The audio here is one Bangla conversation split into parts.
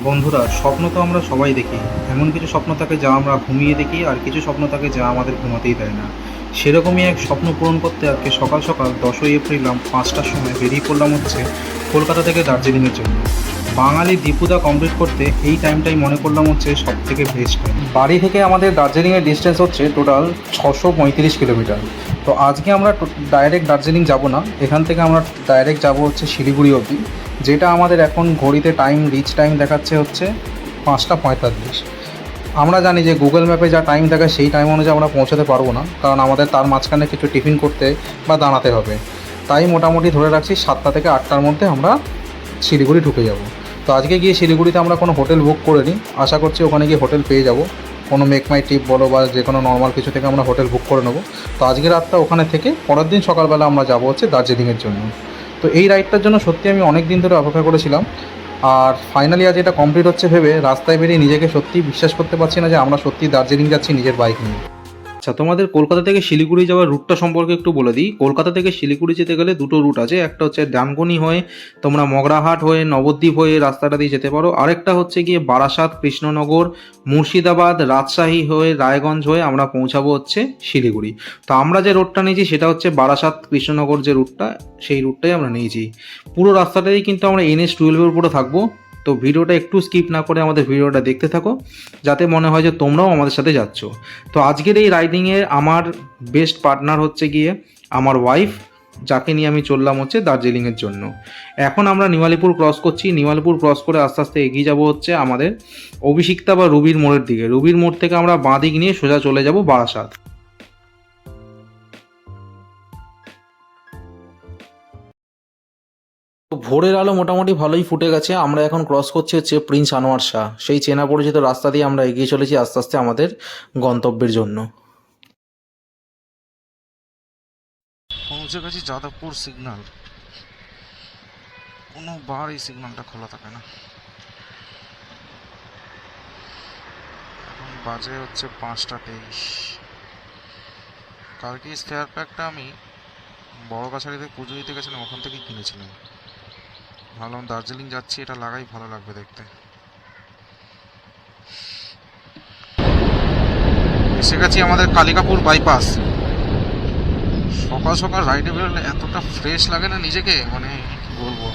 বন্ধুরা, স্বপ্ন তো আমরা সবাই দেখি। এমন কিছু স্বপ্ন থাকে যা আমরা ঘুমিয়ে দেখি, আর কিছু স্বপ্ন থাকে যা আমাদের ঘুমাতেই দেয় না। সেরকমই এক স্বপ্ন পূরণ করতে আজকে সকাল সকাল 10ই এপ্রিল 5টার সময় বেরিয়ে পড়লাম হচ্ছে কলকাতা থেকে দার্জিলিংয়ের জন্য। বাঙালি দীপুদা কমপ্লিট করতে এই টাইমটাই মনে করলাম হচ্ছে সব থেকে বেস্ট টাইম। বাড়ি থেকে আমাদের দার্জিলিংয়ের ডিস্টেন্স হচ্ছে টোটাল 635 কিলোমিটার। তো আজকে আমরা ডাইরেক্ট দার্জিলিং যাব না, এখান থেকে আমরা ডাইরেক্ট যাব হচ্ছে শিলিগুড়ি অবধি, যেটা আমাদের এখন ঘড়িতে রিচ টাইম দেখাচ্ছে হচ্ছে 5টা 45। আমরা জানি যে গুগল ম্যাপে যা টাইম দেখায় সেই টাইম অনুযায়ী আমরা পৌঁছাতে পারবো না, কারণ আমাদের তার মাঝখানে কিছু টিফিন করতে বা দাঁড়াতে হবে। তাই মোটামুটি ধরে রাখছি 7টা থেকে 8টার মধ্যে আমরা শিলিগুড়ি ঢুকে যাব। তো আজকে গিয়ে শিলিগুড়িতে আমরা কোনো হোটেল বুক করে নিই, আশা করছি ওখানে গিয়ে হোটেল পেয়ে যাব। কোনো মেক মাই ট্রিপ বলো বা যে কোনো নর্মাল কিছু থেকে আমরা হোটেল বুক করে নেবো। তো আজকে রাতটা ওখানে থেকে পরের দিন সকালবেলা আমরা যাবো হচ্ছে দার্জিলিংয়ের জন্য। তো এই রাইডটার জন্য সত্যি আমি অনেক দিন ধরে অপেক্ষা করেছিলাম, আর ফাইনালি আজ এটা কমপ্লিট হচ্ছে ভেবে রাস্তায় বেরিয়ে নিজেকে সত্যি বিশ্বাস করতে পারছি না যে আমরা সত্যি দার্জিলিং যাচ্ছি নিজের বাইক নিয়ে। আচ্ছা, তোমাদের কলকাতা থেকে শিলিগুড়ি যাওয়ার রুটটা সম্পর্কে একটু বলে দিই। কলকাতা থেকে শিলিগুড়ি যেতে গেলে দুটো রুট আছে। একটা হচ্ছে ডানকুনি হয়ে তোমরা মগরাহাট হয়ে নবদ্বীপ হয়ে রাস্তাটা দিয়ে যেতে পারো, আরেকটা হচ্ছে গিয়ে বারাসাত, কৃষ্ণনগর, মুর্শিদাবাদ, রাজশাহী হয়ে রায়গঞ্জ হয়ে আমরা পৌঁছাবো হচ্ছে শিলিগুড়ি। তো আমরা যে রুটটা নিয়েছি সেটা হচ্ছে বারাসাত কৃষ্ণনগর যে রুটটা, সেই রুটটাই আমরা নিয়েছি। পুরো রাস্তাটাই কিন্তু আমরা NH-12 উপরে থাকবো। তো ভিডিওটা একটু স্কিপ না করে আমাদের ভিডিওটা দেখতে থাকো, যাতে মনে হয় যে তোমরাও আমাদের সাথে যাচ্ছ। তো আজকের এই রাইডিংয়ে আমার বেস্ট পার্টনার হচ্ছে গিয়ে আমার ওয়াইফ, যাকে নিয়ে আমি চললাম হচ্ছে দার্জিলিংয়ের জন্য। এখন আমরা নিমালিপুর ক্রস করছি। নিমালিপুর ক্রস করে আস্তে আস্তে এগিয়ে যাব হচ্ছে আমাদের অভিষিক্তা বা রুবির মোড়ের দিকে। রুবির মোড় থেকে আমরা বাঁ দিক নিয়ে সোজা চলে যাব বারাসাত। তো ভোরের আলো মোটামুটি ভালোই ফুটে গেছে। আমরা এখন ক্রস করছি হচ্ছে প্রিন্স আনোয়ার শাহ, সেই চেনা পরিচিত রাস্তা দিয়ে আমরা এগিয়ে চলেছি আস্তে আস্তে আমাদের গন্তব্যের জন্য। পৌঁছে গেছি যাদবপুর সিগন্যাল। কোনো বার এই সিগন্যালটা খোলা থাকে না। এখন বাজে হচ্ছে 5টা 23। কালকে স্কোয়ার প্যাকটা আমি বড় কাছারিতে পুজো দিতে গেছিলাম, ওখান থেকেই কিনেছিলাম। ভাবলাম দার্জিলিং যাচ্ছি, এটা লাগাই ভালো লাগবে দেখতে। এসে গেছি আমাদের কালিকাপুর বাইপাস। সকাল সকাল রাইডে বেরোলে এতটা ফ্রেশ লাগে না নিজেকে, মানে কি বলবো।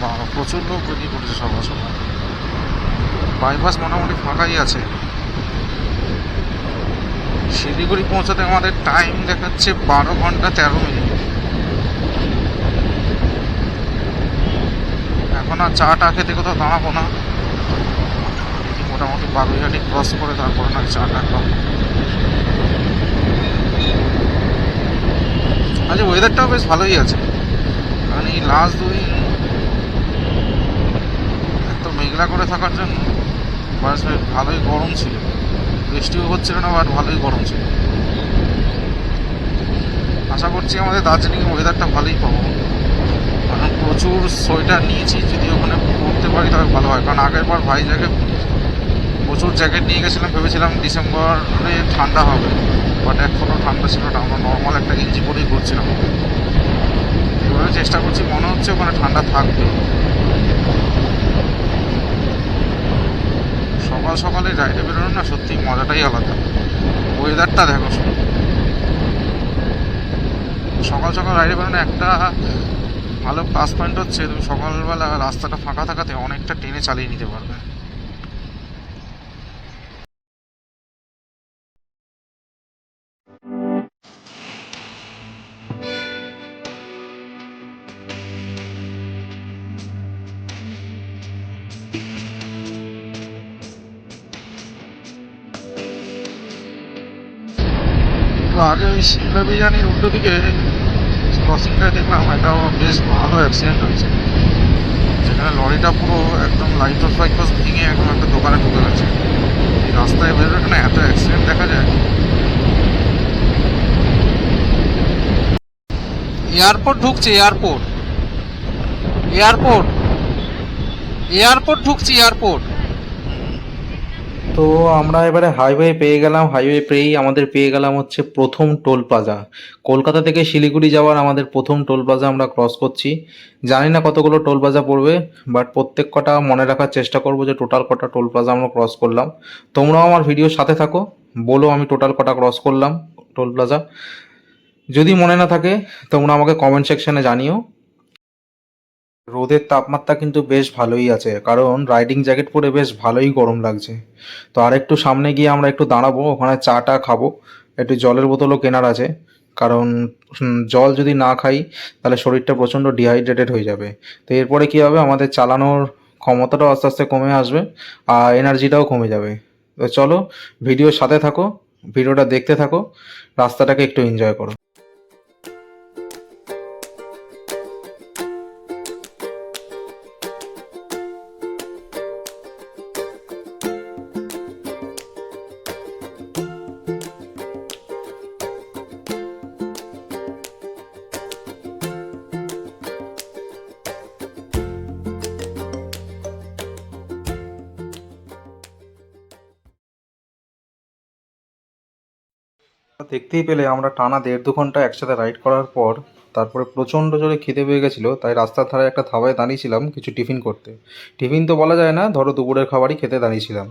বাবা, প্রচুর লোক বেরিয়ে পড়েছে সকাল সকাল। বাইপাস মোটামুটি ফাঁকাই আছে। শিলিগুড়ি পৌঁছাতে আমাদের টাইম দেখাচ্ছে 12 ঘন্টা 13 মিনিট। এখন আর চাটা খেতে কোথাও দাঁড়াবো না, মোটামুটি বাগুইহাটি ক্রস করে তারপরে না চাটা খাবো। আজ ওয়েদারটাও বেশ ভালোই আছে, কারণ এই লাস্ট দুদিন এত মেঘলা করে থাকার জন্য বেশ ভালোই গরম ছিল। বৃষ্টিও হচ্ছিল না, বাট ভালোই গরম ছিল। আশা করছি আমাদের দার্জিলিংয়ের ওয়েদারটা ভালোই পাবো, কারণ প্রচুর সোয়েটার নিয়েছি। যদি ওখানে পরতে পারি তবে ভালো হয়, কারণ আগের বার ভাইজ্যাগে প্রচুর জ্যাকেট নিয়ে গেছিলাম, ভেবেছিলাম ডিসেম্বরে ঠান্ডা হবে, বাট এখনও ঠান্ডা ছিল না। আমরা নর্মাল একটা গেঞ্জি পরেই ঘুরছিলাম। এবারে চেষ্টা করছি, মনে হচ্ছে ওখানে ঠান্ডা থাকবে। সকাল সকালে রাইডে বেরোনো না সত্যি মজাটাই আলাদা। ওয়েদারটা দেখো শুধু। সকাল সকাল রাইডে বেরোনো একটা ভালো প্লাস পয়েন্ট হচ্ছে, তুমি সকালবেলা রাস্তাটা ফাঁকা থাকাতে অনেকটা টেনে চালিয়ে নিতে পারবে। তো আগে ওই সিমলা বিরিয়ানির উল্টো দিকে ক্রসিংটা দেখলাম, একটা বেশ ভালো অ্যাক্সিডেন্ট হয়েছে, যেখানে লরিটা পুরো একদম লাইট ফাইকস ভেঙে একদম একটা দোকানে ঢুকে গেছে। এই রাস্তায় বেরোলে না এত অ্যাক্সিডেন্ট দেখা যায়। এয়ারপোর্ট ঢুকছে, এয়ারপোর্ট এয়ারপোর্ট এয়ারপোর্ট ঢুকছে, এয়ারপোর্ট। তো আমরা এবারে হাইওয়ে পেয়ে গেলাম। হাইওয়ে পেয়েই আমাদের পেয়ে গেলাম হচ্ছে প্রথম টোল প্লাজা। কলকাতা থেকে শিলিগুড়ি যাওয়ার আমাদের প্রথম টোল প্লাজা আমরা ক্রস করছি। জানি না কতগুলো টোল প্লাজা পড়বে, বাট প্রত্যেক কটা মনে রাখার চেষ্টা করবো যে টোটাল কটা টোল প্লাজা আমরা ক্রস করলাম। তোমরাও আমার ভিডিওর সাথে থাকো, বলো আমি টোটাল কটা ক্রস করলাম টোল প্লাজা। যদি মনে না থাকে তোমরা আমাকে কমেন্ট সেকশনে জানিও। রোদের তাপমাত্রা কিন্তু বেশ ভালোই আছে, কারণ রাইডিং জ্যাকেট পরে বেশ ভালোই গরম লাগছে। তো আর একটু সামনে গিয়ে আমরা একটু দাঁড়াবো, ওখানে চা টা খাবো, একটু জলের বোতলও কেনার আছে। কারণ জল যদি না খাই তাহলে শরীরটা প্রচণ্ড ডিহাইড্রেটেড হয়ে যাবে। তো এরপরে কী হবে, আমাদের চালানোর ক্ষমতাটাও আস্তে আস্তে কমে আসবে আর এনার্জিটাও কমে যাবে। তো চলো ভিডিওর সাথে থাকো, ভিডিওটা দেখতে থাকো, রাস্তাটাকে একটু এনজয় করো। দেখতেই পেলে আমরা টানা 1.5-2 ঘন্টা একসাথে রাইড করার পর তারপরে প্রচণ্ড জোরে খিদে পেয়ে গেছিলো, তাই রাস্তার ধারে একটা ধাবায় দাঁড়িয়েছিলাম কিছু টিফিন করতে। টিফিন তো বলা যায় না, ধরো দুপুরের খাবারই খেতে দাঁড়িয়েছিলাম।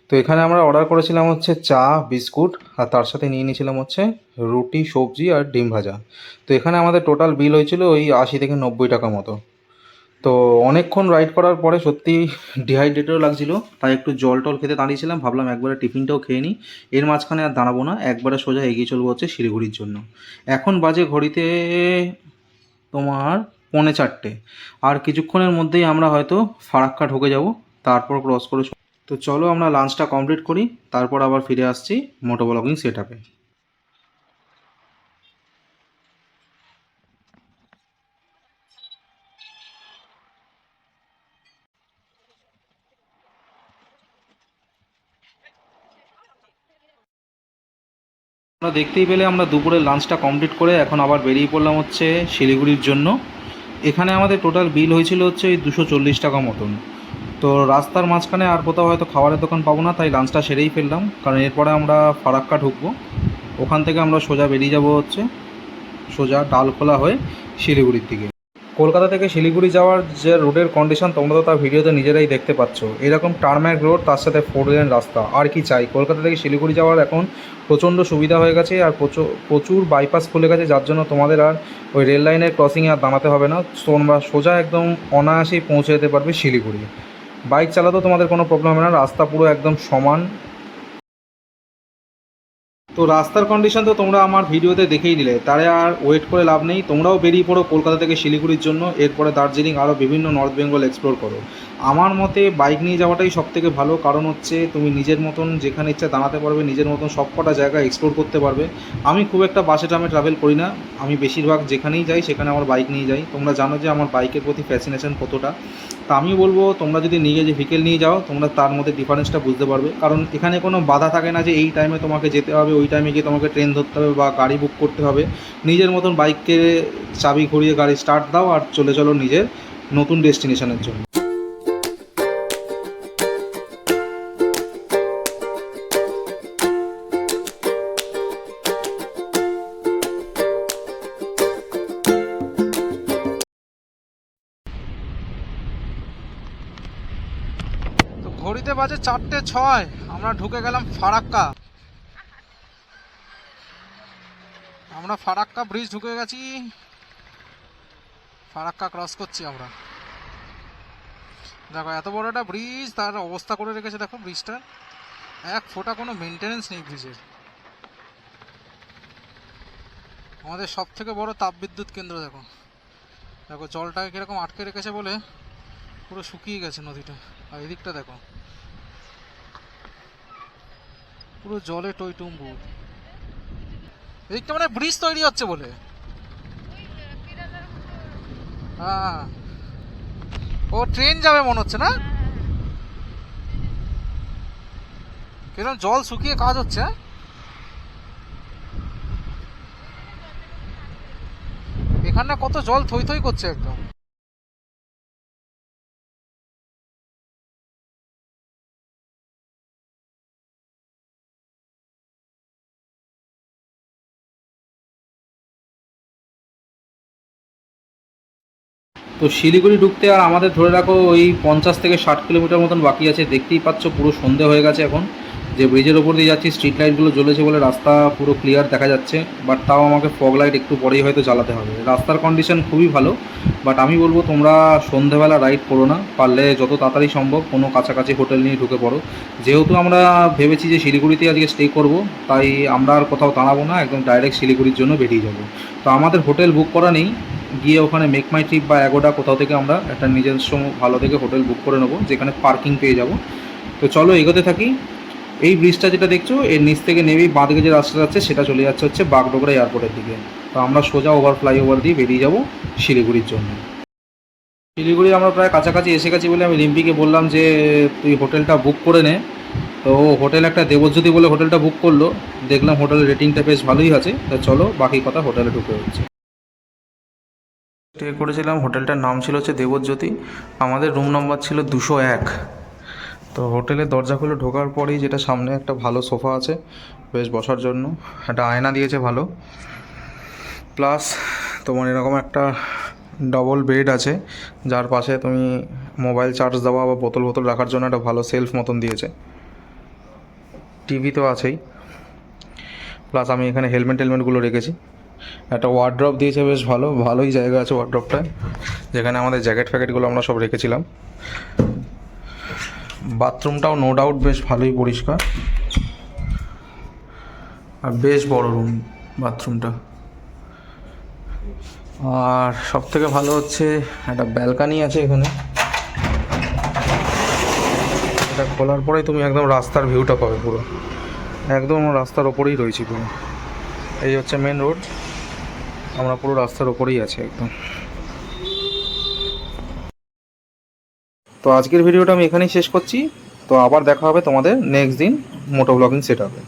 তো এখানে আমরা অর্ডার করেছিলাম হচ্ছে চা, বিস্কুট, আর তার সাথে নিয়ে নিয়েছিলাম হচ্ছে রুটি, সবজি আর ডিম ভাজা। তো এখানে আমাদের টোটাল বিল হয়েছিল ওই 80 থেকে 90 টাকা মতো। তো অনেকক্ষণ রাইড করার পরে সত্যি ডিহাইড্রেটেডও লাগছিল, তাই একটু জল টল খেতে দাঁড়িয়েছিলাম। ভাবলাম একবারে টিফিনটাও খেয়ে নিই, এর মাঝখানে আর দাঁড়াবো না, একবারে সোজা এগিয়ে চলবো হচ্ছে শিলিগুড়ির জন্য। এখন বাজে ঘড়িতে তোমার 3:45, আর কিছুক্ষণের মধ্যেই আমরা হয়তো ফারাক্কা ঢুকে যাব, তারপর ক্রস করে। তো চলো আমরা লাঞ্চটা কমপ্লিট করি, তারপর আবার ফিরে আসছি মোটো ব্লগিং সেট আপে। আমরা দেখতেই পেলে আমরা দুপুরের লাঞ্চটা কমপ্লিট করে এখন আবার বেরিয়ে পড়লাম হচ্ছে শিলিগুড়ির জন্য। এখানে আমাদের টোটাল বিল হয়েছিল হচ্ছে ওই 240 টাকা মতন। তো রাস্তার মাঝখানে আর কোথাও হয়তো খাবারের দোকান পাবো না, তাই লাঞ্চটা সেরেই ফেললাম, কারণ এরপরে আমরা ফারাক্কা ঢুকবো। ওখান থেকে আমরা সোজা বেরিয়ে যাব হচ্ছে সোজা ডালখোলা হয়ে শিলিগুড়ির দিকে। কলকাতা থেকে শিলিগুড়ি যাওয়ার যে রোডের কন্ডিশন তোমরা তো তার ভিডিওতে নিজেরাই দেখতে পাচ্ছ। এরকম টার্ম্যাক রোড, তার সাথে 4 লেন রাস্তা, আর কি চাই। কলকাতা থেকে শিলিগুড়ি যাওয়ার এখন প্রচণ্ড সুবিধা হয়ে গেছে, আর প্রচুর বাইপাস খুলে গেছে, যার জন্য তোমাদের আর ওই রেল লাইনের ক্রসিংয়ে আর দাঁড়াতে হবে না। তোমরা সোজা একদম অনায়াসেই পৌঁছে যেতে পারবে শিলিগুড়ি। বাইক চালাতেও তোমাদের কোনো প্রবলেম হবে না, রাস্তা পুরো একদম সমান। তো রাস্তার কন্ডিশন তো তোমরা আমার ভিডিওতে দেখেই নিলে, তারে আর ওয়েট করে লাভ নেই। তোমরাও বেরিয়ে পড়ো কলকাতা থেকে শিলিগুড়ির জন্য, এরপরে দার্জিলিং আরও বিভিন্ন নর্থ বেঙ্গল এক্সপ্লোর করো। আমার মতে বাইক নিয়ে যাওয়াটাই সবথেকে ভালো, কারণ হচ্ছে তুমি নিজের মতন যেখানে ইচ্ছা দাঁড়াতে পারবে, নিজের মতন সব কটা জায়গা এক্সপ্লোর করতে পারবে। আমি খুব একটা বাসে ট্রামে ট্রাভেল করি না, আমি বেশিরভাগ যেখানেই যাই সেখানে আমার বাইক নিয়ে যাই। তোমরা জানো যে আমার বাইকের প্রতি ফ্যাসিনেশন কতটা। তা আমি বলবো তোমরা যদি নিজে যে ভেহিকেল নিয়ে যাও, তোমরা তার মধ্যে ডিফারেন্সটা বুঝতে পারবে, কারণ এখানে কোনো বাধা থাকে না যে এই টাইমে তোমাকে যেতে হবে, ওই টাইমে গিয়ে তোমাকে ট্রেন ধরতে হবে বা গাড়ি বুক করতে হবে। নিজের মতন বাইককে চাবি ঘুরিয়ে গাড়ি স্টার্ট দাও আর চলে চলো নিজের নতুন ডেস্টিনেশনের জন্য। তো ঘড়িতে বাজে 4:06, আমরা ঢুকে গেলাম ফারাক্কা। আমরা ফারাক্কা ব্রিজ ঢুকে গেছি, ফারাক্কা ক্রস করছি আমরা। দেখো এত বড় একটা ব্রিজ, তার অবস্থা করে রেখেছে দেখো ব্রিজটা, এক ফোঁটা কোনো মেনটেনেন্স নেই ব্রিজের। আমাদের সব থেকে বড় তাপবিদ্যুৎ কেন্দ্র দেখো, দেখো জলটাকে কীরকম আটকে রেখেছে বলে পুরো শুকিয়ে গেছে নদীটা। আর এদিকটা দেখো পুরো জলে টইটুম্বুর। এদিকটা মানে ব্রিজ তৈরি হচ্ছে বলে। হ্যাঁ, ও ট্রেন যাবে মনে হচ্ছে না, কিরকম জল শুকিয়ে কাজ হচ্ছে। এখানে কত জল থই থই করছে একদম। তো শিলিগুড়ি ঢুকতে আর আমাদের ধরে রাখো ওই 50 থেকে 60 কিলোমিটার মতন বাকি আছে। দেখতেই পাচ্ছ পুরো সন্ধে হয়ে গেছে এখন। যে ব্রিজের ওপর দিয়ে যাচ্ছি, স্ট্রিট লাইটগুলো জ্বলেছে বলে রাস্তা পুরো ক্লিয়ার দেখা যাচ্ছে, বাট তাও আমাকে ফগ লাইট একটু পরেই হয়তো জ্বালাতে হবে। রাস্তার কন্ডিশন খুবই ভালো, বাট আমি বলবো তোমরা সন্ধেবেলা রাইড করো না, পারলে যত তাড়াতাড়ি সম্ভব কোনো কাছাকাছি হোটেল নিয়ে ঢুকে পড়ো। যেহেতু আমরা ভেবেছি যে শিলিগুড়িতে আজকে স্টে করব, তাই আমরা আর কোথাও দাঁড়াবো না, একদম ডাইরেক্ট শিলিগুড়ির জন্য বেরিয়ে যাব। তো আমাদের হোটেল বুক করা নেই, গিয়ে ওখানে মেক মাই ট্রিপ বা অ্যাগোডা কোথাও থেকে আমরা একটা নিজস্ব ভালো থেকে হোটেল বুক করে নেবো, যেখানে পার্কিং পেয়ে যাব। তো চলো এগোতে থাকি। এই ব্রিজটা যেটা দেখছো, এর নিচ থেকে নেমেই বাঁদিকে যে রাস্তা যাচ্ছে সেটা চলে যাচ্ছে হচ্ছে বাগডোগরা এয়ারপোর্টের দিকে। তো আমরা সোজা ফ্লাইওভার দিয়ে বেরিয়ে যাব শিলিগুড়ির জন্য। শিলিগুড়ি আমরা প্রায় কাছাকাছি এসে গেছি বলে আমি রিম্পিকে বললাম যে তুই হোটেলটা বুক করে নে। তো হোটেল একটা দেবজ্যোতি বলে হোটেলটা বুক করলো, দেখলাম হোটেলের রেটিংটা বেশ ভালোই আছে। তা চলো বাকি কথা হোটেলে ঢুকে হচ্ছে। স্টে করেছিলাম, হোটেলটার নাম ছিল হচ্ছে দেবজ্যোতি, আমাদের রুম নম্বর ছিল 201। তো হোটেলের দরজা খুলে ঢোকার পরেই যেটা সামনে একটা ভালো সোফা আছে বেশ বসার জন্য, একটা আয়না দিয়েছে ভালো, প্লাস তোমার এরকম একটা ডবল বেড আছে, যার পাশে তুমি মোবাইল চার্জ দেওয়া বা বোতল রাখার জন্য একটা ভালো সেলফ মতন দিয়েছে। টিভি তো আছেই, প্লাস আমি এখানে হেলমেটগুলো রেখেছি। একটা ওয়ার্ড্রপ দিয়েছে বেশ ভালোই জায়গা আছে ওয়ার্ড্রপটায়, যেখানে আমাদের জ্যাকেটগুলো আমরা সব রেখেছিলাম। বাথরুমটাও নো ডাউট বেশ ভালোই পরিষ্কার, আর বেশ বড় রুম বাথরুমটা। আর সব থেকে ভালো হচ্ছে একটা ব্যালকানি আছে এখানে, এটা খোলার পরেই তুমি একদম রাস্তার ভিউটা পাবে, পুরো একদম রাস্তার ওপরেই রয়েছি পুরো। এই হচ্ছে মেন রোড, আমরা পুরো রাস্তার ওপরেই আছি একদম। তো আজকের ভিডিওটা আমি এখানেই শেষ করছি। তো আবার দেখা হবে তোমাদের নেক্সট দিন মোটো ব্লগিং সেট আপে।